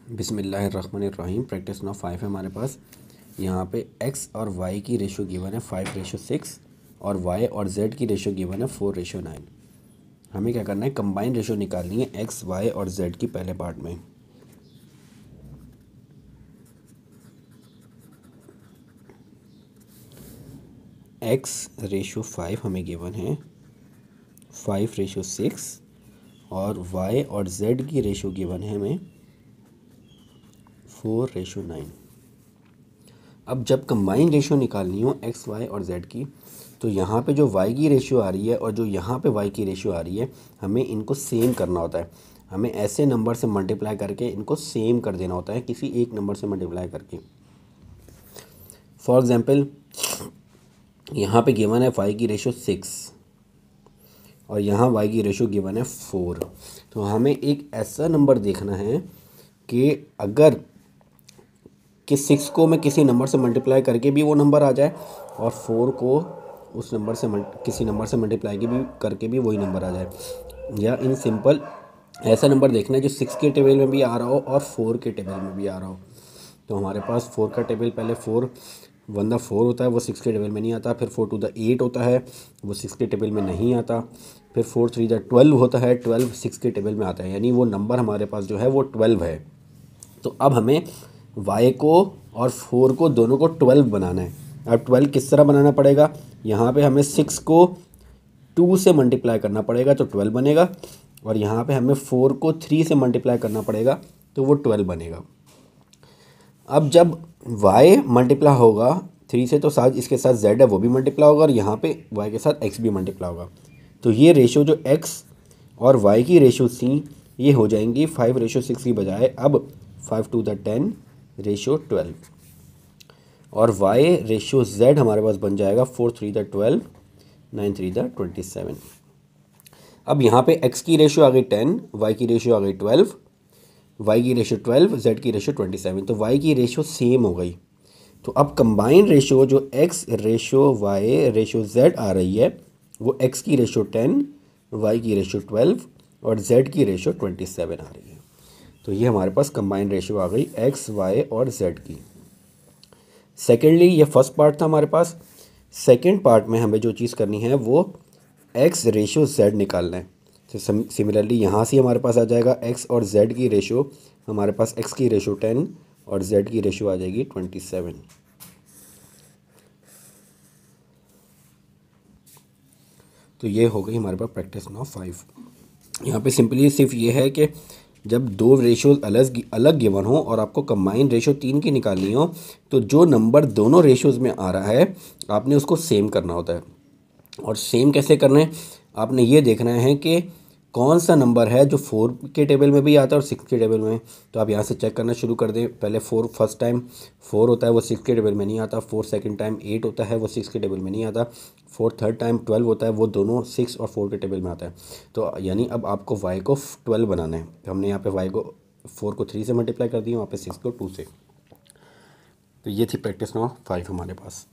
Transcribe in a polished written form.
बिस्मिल्लाहिर्रहमानिर्रहीम। Practice number 5 है हमारे पास। यहाँ पे x और y की रेशो गिवन है 5:6 और y और z की रेशो गिवन है 4:9। हमें क्या करना है, कंबाइन रेशो निकालनी है x, y और z की पहले पार्ट में। x/5 हमें गिवन है 5:6 और y और z की रेशो गिवन है हमें 4:9। अब जब कंबाइन रेशियो निकालनी हो x, y और z की, तो यहाँ पे जो y की रेशियो आ रही है और जो यहाँ पे y की रेशियो आ रही है, हमें इनको सेम करना होता है। हमें ऐसे नंबर से मल्टीप्लाई करके इनको सेम कर देना होता है, किसी एक नंबर से मल्टीप्लाई करके। फॉर एग्ज़ाम्पल, यहाँ पे गिवन है y की रेशियो 6 और यहाँ y की रेशियो गिवन है 4। तो हमें एक ऐसा नंबर देखना है कि अगर कि 6 को मैं किसी नंबर से मल्टीप्लाई करके भी वो नंबर आ जाए और 4 को उस नंबर से किसी नंबर से मल्टीप्लाई की भी करके भी वही नंबर आ जाए। या इन सिंपल ऐसा नंबर देखना है जो 6 के टेबल में भी आ रहा हो और 4 के टेबल में भी आ रहा हो। तो हमारे पास 4 का टेबल, पहले 4 1 द 4 होता है, वो 6 के टेबल में नहीं आता। फिर 4 2 द 8 होता है, वो 6 के टेबल में नहीं आता। फिर 4 3 द 12 होता है, 12 6 के टेबल में आता है, यानी वो नंबर हमारे पास जो है वो 12 है। तो अब हमें y को और 4 को दोनों को 12 बनाना है। अब 12 किस तरह बनाना पड़ेगा, यहाँ पे हमें 6 को 2 से मल्टीप्लाई करना पड़ेगा तो 12 बनेगा, और यहाँ पे हमें 4 को 3 से मल्टीप्लाई करना पड़ेगा तो वो 12 बनेगा। अब जब y मल्टीप्लाई होगा 3 से, तो साथ इसके साथ z है वो भी मल्टीप्लाई होगा और यहाँ पे y के साथ x भी मल्टीप्लाई होगा। तो ये रेशो जो x और y की रेशो थी, ये हो जाएंगी 5:6 की बजाय अब 5 2 द 10 रेशो 12, और y रेशो z हमारे पास बन जाएगा 4 3 द 12 9 3 द 27। अब यहाँ पे x की रेशो आ गई 10, y की रेशो आ गई 12, y की रेशो 12, z की रेशो 27। तो y की रेशो सेम हो गई। तो अब कंबाइन रेशो जो x ratio y ratio z आ रही है, वो x की रेशो 10, y की रेशो 12 और z की रेशो 27 आ रही है। तो ये हमारे पास कंबाइन रेशियो आ गई x, y और z की। सेकेंडली, ये फर्स्ट पार्ट था हमारे पास। सेकेंड पार्ट में हमें जो चीज़ करनी है वो x रेशियो z निकालना है। तो सिमिलरली यहाँ से हमारे पास आ जाएगा x और z की रेशियो, हमारे पास x की रेशियो 10 और z की रेशियो आ जाएगी 27। तो ये हो गई हमारे पास प्रैक्टिस नंबर 5। यहाँ पे सिंपली सिर्फ ये है कि जब दो रेशियोज अलग गिवन हो और आपको कंबाइन रेशियो 3 की निकालनी हो, तो जो नंबर दोनों रेशियोज में आ रहा है आपने उसको सेम करना होता है। और सेम कैसे करना है, आपने ये देखना है कि कौन सा नंबर है जो 4 के टेबल में भी आता है और 6 के टेबल में। तो आप यहाँ से चेक करना शुरू कर दें। पहले 4 फर्स्ट टाइम 4 होता है, वो 6 के टेबल में नहीं आता। 4 सेकंड टाइम 8 होता है, वो 6 के टेबल में नहीं आता। 4 थर्ड टाइम 12 होता है, वो दोनों 6 और 4 के टेबल में आता है। तो यानी अब आपको y को 12 बनाना है। तो हमने यहाँ पे y को 4 को 3 से मल्टीप्लाई कर दिया, वहाँ पे 6 को 2 से। तो ये थी प्रैक्टिस नंबर 5 हमारे पास।